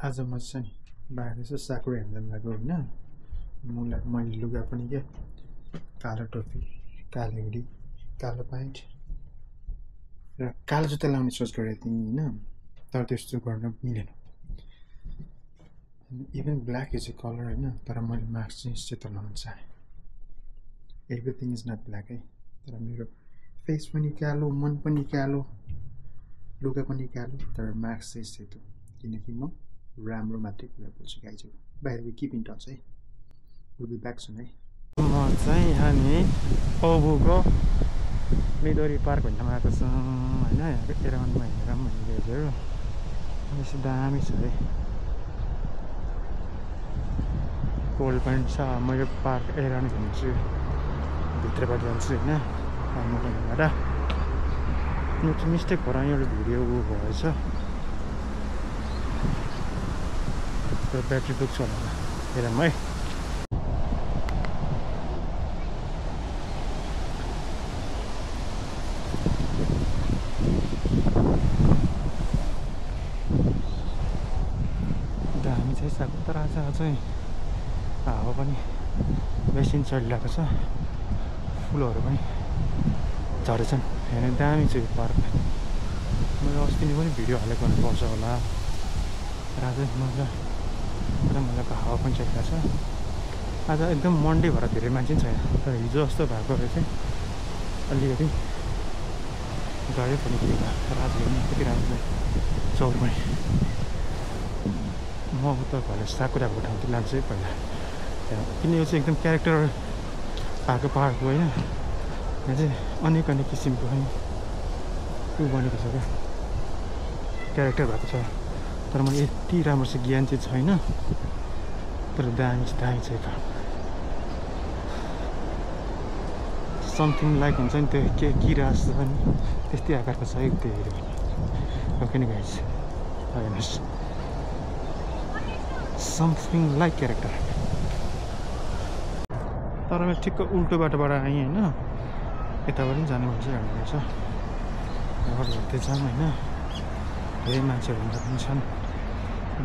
आज म चाहिँ बाहिर चाहिँ साकुरा हेर्न गएको होइन। मलाई मैले लुगा पनि क्या कालो टोपी, कालो हुडी, कालो प्यान्ट र कालो जुत्ता लाउने सोच गरेको थिएँ होइन, तर त्यस्तो गर्न मिलेन। Even black is a colour होइन, तर मैले मास्क चाहिँ सेतो लाउन चाहेँ। एभ्रिथिङ इज नट ब्ल्याक है, तर मेरो फेस पनि कालो, मन पनि कालो, लुगा पनि कालो, तर मास्क चाहिँ सेतो, किनकि म राम्रो मात्रै कुरा बोल्छु guys. By the way keep in touch है, विल बी ब्याक सुन है। म चाहिँ यहाँ नि ओबुको मिडोरी पार्क भन्नेमा आएको छु होइन। यहाँको एराउन्डमा हेरौँ भनेको हजुर बेसी दामी छ है। कोल्ड पनि छ। म यो पार्क एराउन्ड घुम्छु, भित्रबाट जान्छु होइन। मबाट मेरो मिस्टेक भएर एउटा भिडियो भएछ, ब्याट्री दुख्छ होला हेरौँ है। दामी चाहिँ साको तर आज चाहिँ हावा पनि बेसी चलिरहेको छ, फुलहरू पनि झरेछन्। हेर्ने दामी छ यो पार्क। मैले अस्ति नै पनि भिडियो हालेको हुनुपर्छ होला। र आज मजाको हावा पनि चलिरहेको छ। आज एकदम मन्डे भएर धेरै मान्छे छैन, तर हिजो जस्तो भएको भए चाहिँ अलिकति गयो पनि के भयो। तर आज हेर्नु कति राम्रो चौर पनि। म उता भएर साकुराको ठाउँतिर लान्छु है पहिला, किन यो चाहिँ एकदम क्यारेक्टर भएको पार्क हो होइन। यहाँ चाहिँ अनेक किसिमको है ऊ बनेको छ क्या, क्यारेक्टर भएको छ। तर मलाई यति राम्रो चाहिँ ज्ञान चाहिँ छैन, तर दामी छ यो पार्क। समथिङ लाइक हुन्छ नि त्यो के किरा जस्तो पनि त्यस्तै आकारको छ है त्यो हेऱ्यो भने। ओके नि गाइज, हेर्नुहोस् समथिङ लाइक क्यारेक्टर। तर म ठिक्क उल्टो बाटोबाट आएँ होइन, यताबाट पनि जानु मन चाहिँ हेर्नुपर्छ। यहाँबाट हेर्दै जाऊँ होइन। धेरै मान्छेहरू हुँदा पनि छन्,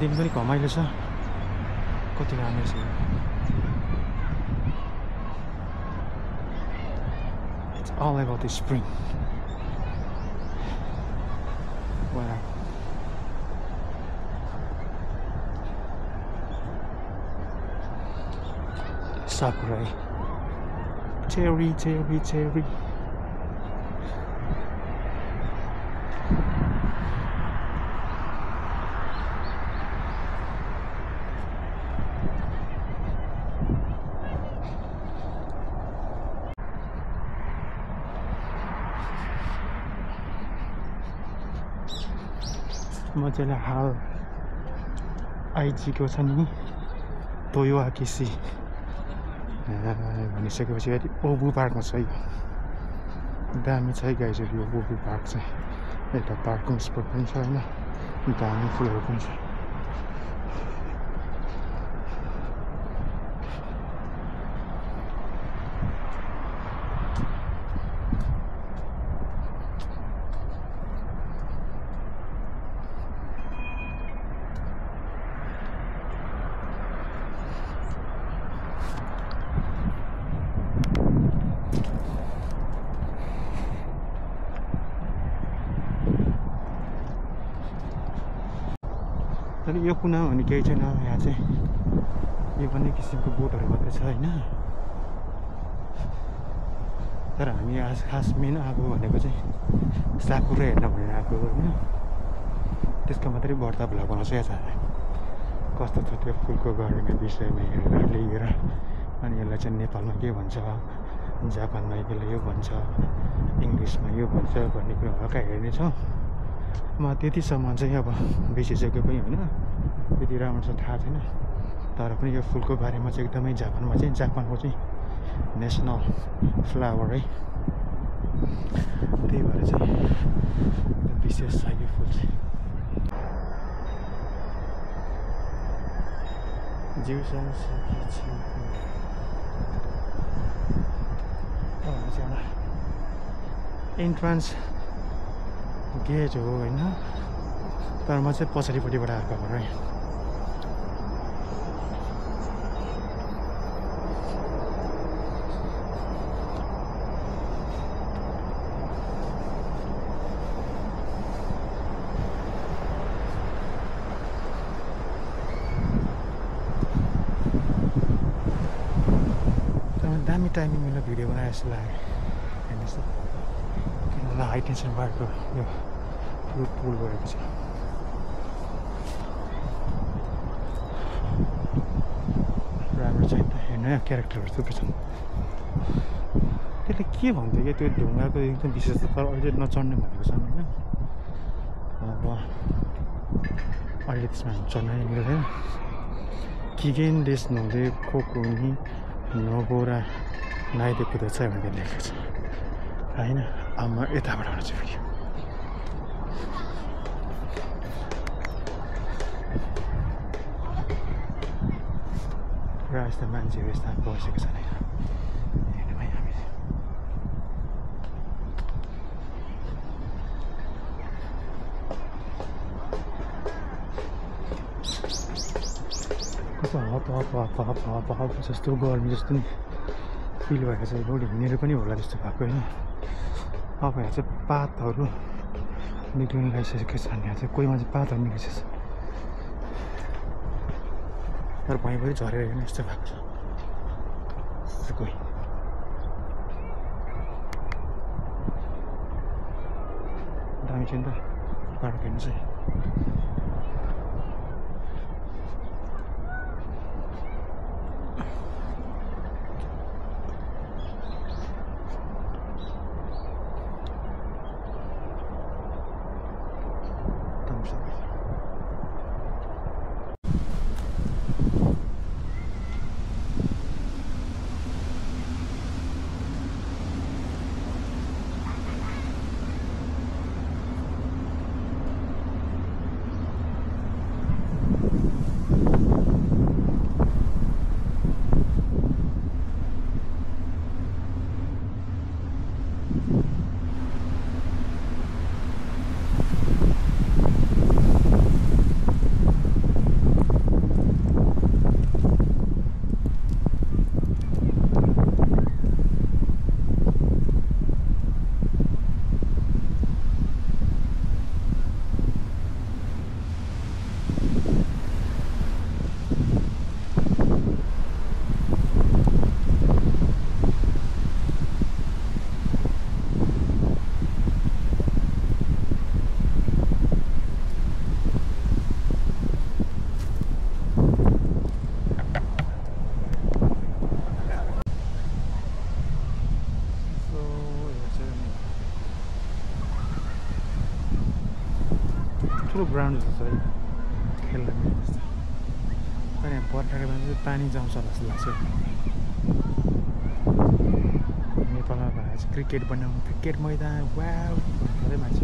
दिन पनि घमाइलो छ, कति राम्रो छ। It's all about the spring. Wow. Sakura. Cherry, cherry, cherry. म चाहिँ हाल आइजीको छ नि तोयो आकिसी भनिसकेपछि फेरि ओबु पार्कमा छ यो। दामी छ है गाइजहरू यो ओबु पार्क चाहिँ। यता पार्किङ स्पट पनि छ होइन, दामी फुलहरू पनि छ। तर यो कुना भने केही छैन, यहाँ चाहिँ यो पनि किसिमको बोटहरू मात्रै छ होइन। तर हामी आज खास मेन आएको भनेको चाहिँ साकुरा हेर्न भनेर आएको होइन। त्यसको मात्रै बढ्ता भ्लग बनाउँछ यहाँ चाहिँ कस्तो छ त्यो फुलको बारेमा विषयमा हेरेर लिएर। अनि यसलाई चाहिँ नेपालमा के भन्छ, जापानमा यसलाई यो भन्छ, इङ्ग्लिसमा यो भन्छ भन्ने कुरा हल्का हेर्नेछौँ। म त्यतिसम्म चाहिँ अब बिर्सिसकेको पनि होइन, त्यति राम्रोसँग थाहा छैन। तर पनि यो फुलको बारेमा चाहिँ एकदमै जापानको चाहिँ नेसनल फ्लावर है। त्यही भएर चाहिँ एकदम विशेष छ यो फुल चाहिँ। एन्ट्रान्स गेट हो होइन, तर म चाहिँ पछाडिपट्टिबाट आएको भएर दामी टाइमिङमा भिडियो बनाए जस्तो लाग्यो हेर्नुहोस् त किन हाई टेन्सन भएको यो ठुलो पुल भएको छ राम्रो छ नि त हेर्नु क्यारेक्टरहरू थुप्रै छन् त्यसले के भन्थ्यो कि त्यो ढुङ्गाको एकदम विशेषता तर अहिले नचढ्ने भनेको छन् होइन अब अहिले त्यसमा चढ्नै मिल्दैन किगेन देश नहुँदै कोको नि नगोरा नाइदे कुदेछ भनेर लेखेको छ होइन अब म यताबाट आउँछु भिडियो पुरा यस्ता मान्छेहरू यस्ता बसेको छन् हेर्नु भाइ हामी कस्तो हप जस्तो गर्मी जस्तो नि फिल भएको छ रोड हिँडेर पनि होला जस्तो भएको होइन अब यहाँ चाहिँ पातहरू निक्लिनु लागिसकेको छ यहाँ चाहिँ कोही मान्छे पातहरू निक्लिसकेको छ तर भैँभरि झरेर हेर्नु यस्तो भएको छ कोही दामी छ नि त पार्क हेर्नु चाहिँ ठुलो ग्राउन्ड जस्तो छ है खेल्न मिल्ने जस्तो तर यहाँ बर्खाको बेला चाहिँ पानी जाउँछ जस्तो लाग्छ नेपालमा भए चाहिँ क्रिकेट बनाउनु क्रिकेट मैदान वा धेरै मान्छे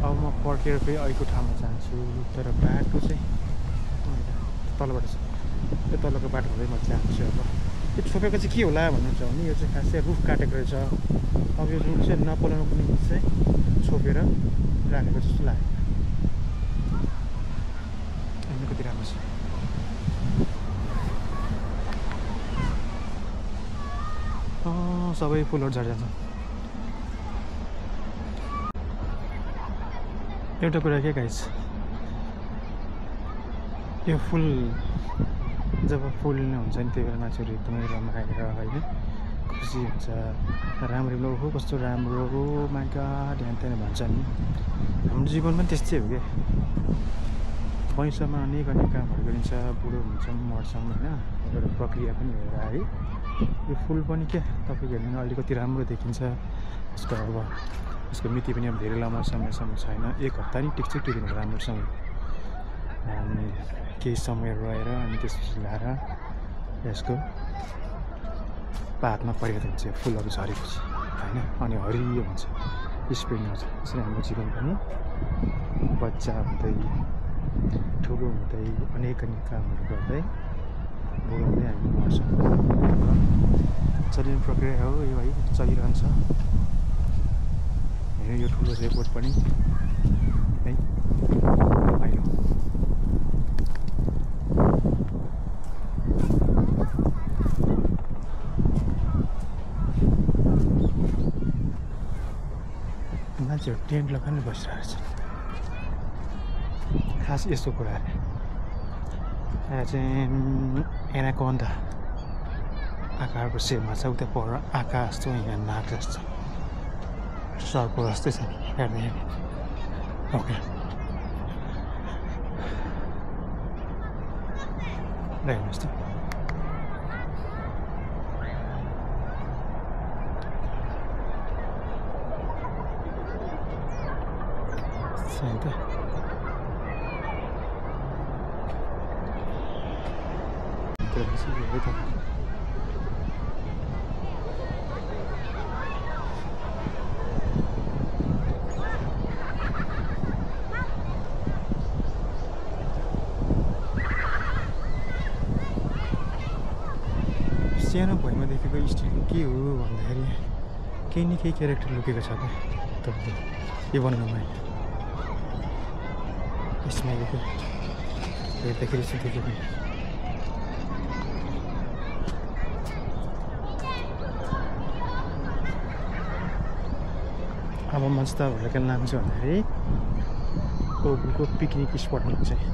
अब म पर्खेर फेरि अहिलेको ठाउँमा जान्छु तर बाटो चाहिँ तलबाट छ त्यो तलको बाटो हुँदै म जान्छु अब यो छोपेको चाहिँ के होला भन्नुहुन्छ भने यो चाहिँ खास चाहिँ रुख काटेको रहेछ अब यो रुख चाहिँ नपलाउनुको निम्ति चाहिँ छोपेर राखेको जस्तो लाग्यो हेर्नु कति राम्रो छ सबै फुलहरू झर्छ एउटा कुरा के गाइस यो फुल जब फुल्ने हुन्छ नि त्यही बेला मान्छेहरू एकदमै रमाएर होइन खुसी हुन्छ राम्रो लो हो कस्तो राम्रो हो माइ गॉड यहाँ त्यहाँ भन्छ नि हाम्रो जीवन पनि त्यस्तै हो क्या वयसमा अनेक कामहरू गरिन्छ बुढो हुन्छौँ मर्छौँ होइन एउटा प्रक्रिया पनि हो है यो फुल पनि क्या तपाईँको हेर्नु अलिकति राम्रो देखिन्छ यसको अब यसको मिति पनि अब धेरै लामो समयसम्म छैन एक हप्ता नि टिक्छ त्यो दिन राम्रोसँग अनि केही समय रहेर अनि त्यसपछि ल्याएर यसको पातमा परिवर्तन हुन्छ फुलहरू झरेपछि होइन अनि हरियो हुन्छ स्प्रिङ आउँछ त्यसरी हाम्रो जीवन पनि बच्चा हुँदै ठुलो हुँदै अनेक कामहरू गर्दै बुढो हुँदै हामी मर्छौँ चलिने प्रक्रिया हो यो है चलिरहन्छ हेर्नु यो ठुलो एयरपोर्ट पनि है रमाइलो मान्छेहरू टेन्ट लगाएर बसिरहेको छ खास यस्तो कुराहरू यहाँ चाहिँ एनाकोन्डा आकारको सेपमा छ उता पर आकाश छ यहाँ नाग जस्तो सर्प जस्तै छ हेर्दै ओके ल हेर्नुहोस् त छैन त सानो भुइँमा देखेको स्टिल के हो भन्दाखेरि केही न केही क्यारेक्टर लुकेको छ क्या तपाईँको यो बनाउनुमा यसमा हेर्दाखेरि चाहिँ देखेको अब म चाहिँ तपाईँहरूलाई के नाम चाहिँ भन्दाखेरि ओबुको पिकनिक स्पटमा चाहिँ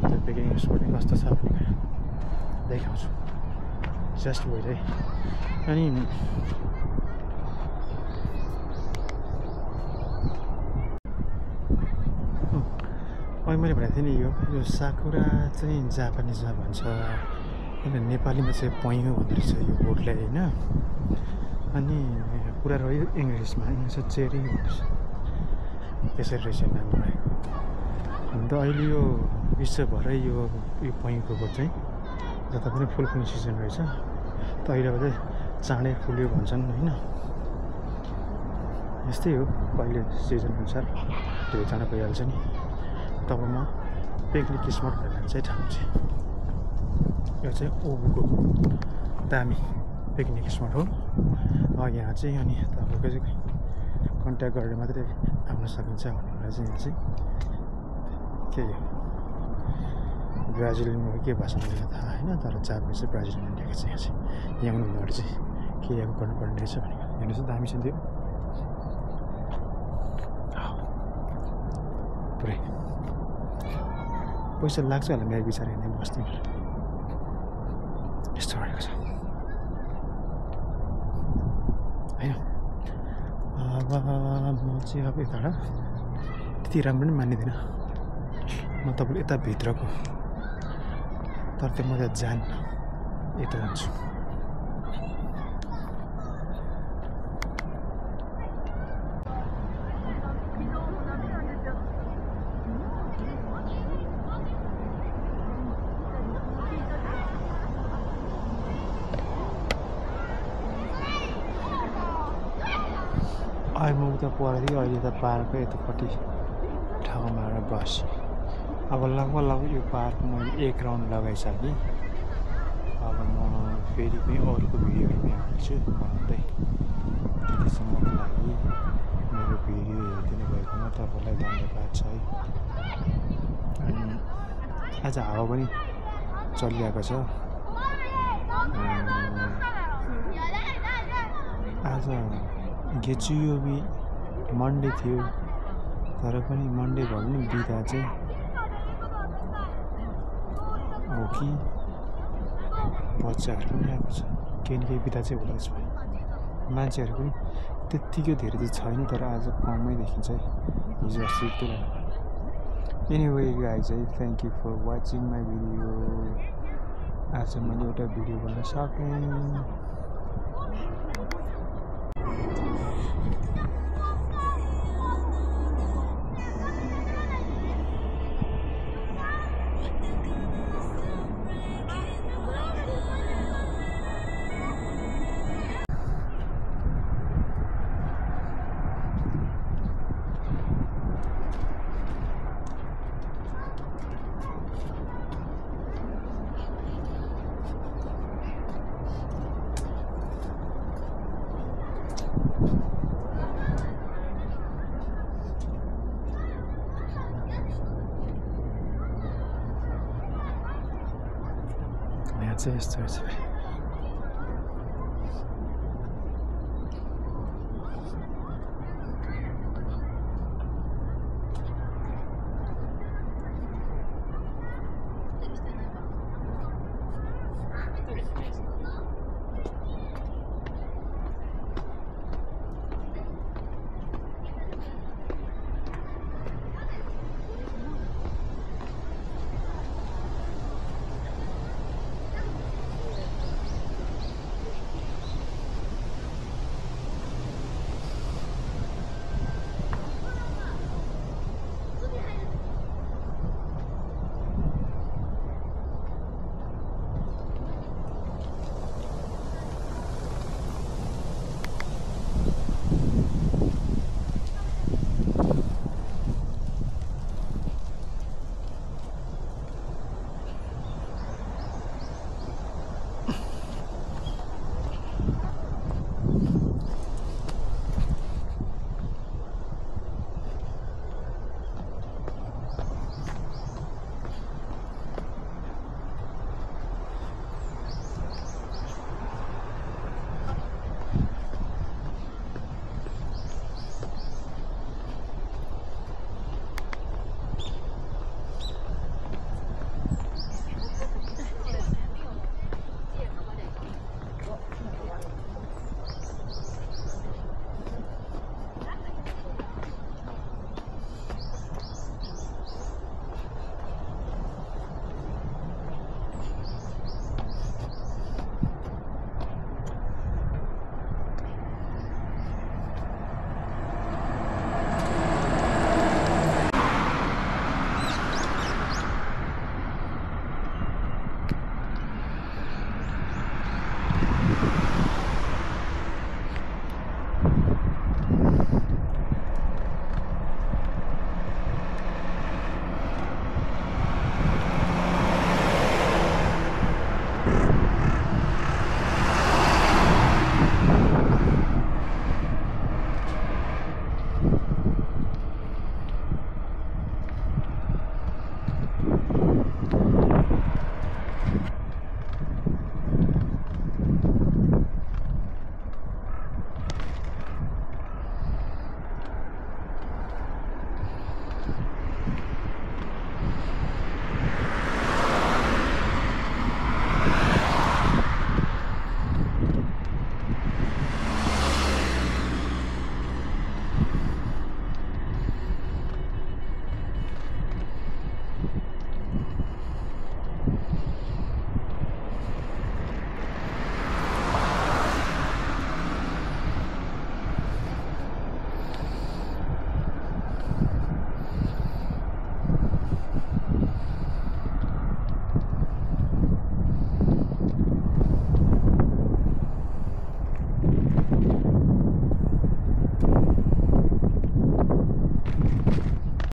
त्यो पिकनिक स्पट कस्तो छ भने देखाउँछु जस्ट वेट है अनि अहिले मैले भनेको थिएँ नि यो साकुरा चाहिँ जापानिजमा भन्छ होइन नेपालीमा चाहिँ पैँयो भन्दो रहेछ यो बोटलाई होइन अनि पुरा रह्यो इङ्ग्लिसमा चेरी त्यसरी रहेछ नाम रहेको हुन त अहिले यो विश्वभरै यो पैँको बोट चाहिँ जता पनि फुल फुल्ने सिजन रहेछ त अहिले अब चाहिँ चाँडै फुल्यो भन्छन् होइन यस्तै हो कहिले सिजन अनुसार त्यो चाँडो भइहाल्छ नि तब म पिकनिक स्पट भनेर चाहिँ ठाउँ चाहिँ यो चाहिँ ओबुको दामी पिकनिक स्पट हो यहाँ चाहिँ अनि तपाईँको चाहिँ कन्ट्याक्ट गरेर मात्रै आउन सकिन्छ भन्ने कुरा चाहिँ यहाँ चाहिँ के हो ब्राजिलियन हो के भाषामा लेखेको थाहा होइन तर जापानिज चाहिँ ब्राजिलियन लेखेको छ यहाँ चाहिँ यहाँ आउनु अगाडि चाहिँ के अब गर्नुपर्ने रहेछ भनेको हेर्नुहोस् त दामी छ त्यो पुरै पैसा लाग्छ होला मेरो विचार हेर्ने बस्ने यस्तो गरेको छ होइन अब म चाहिँ अब यताबाट त्यति राम्रो पनि मान्दिनँ म तपाईँले यता भित्रको तर त्यो म त्यहाँ जान्न यता जान्छु अहिले म उता परेको अहिले त पार्कको यतापट्टि ठाउँमा आएर बसेँ अब लगभग यो पार्क मैले 1 राउन्ड लगाइसकेँ अब म फेरि पनि अरूको भिडियोहरू हाल्छु भन्दै त्यतिसम्मको लागि मेरो भिडियो हेरिदिनु भएकोमा तपाईँलाई धन्यवाद छ है अनि आज हावा पनि चलिरहेको छ आज गेचुयोबी मन्डे थियो तर पनि मन्डे भयो भने बिदा चाहिँ हो कि बच्चाहरू पनि आएको छ केही न केही बिदा चाहिँ होला यसमा मान्छेहरू पनि त्यत्तिकै धेरै चाहिँ छैन तर आज कमै देखिन्छ है हिजो अस्ति एनिवे गाइज है thank you for watching my video आज मैले एउटा भिडियो बनाउन सकेँ चाहिँ यस्तो रहेछ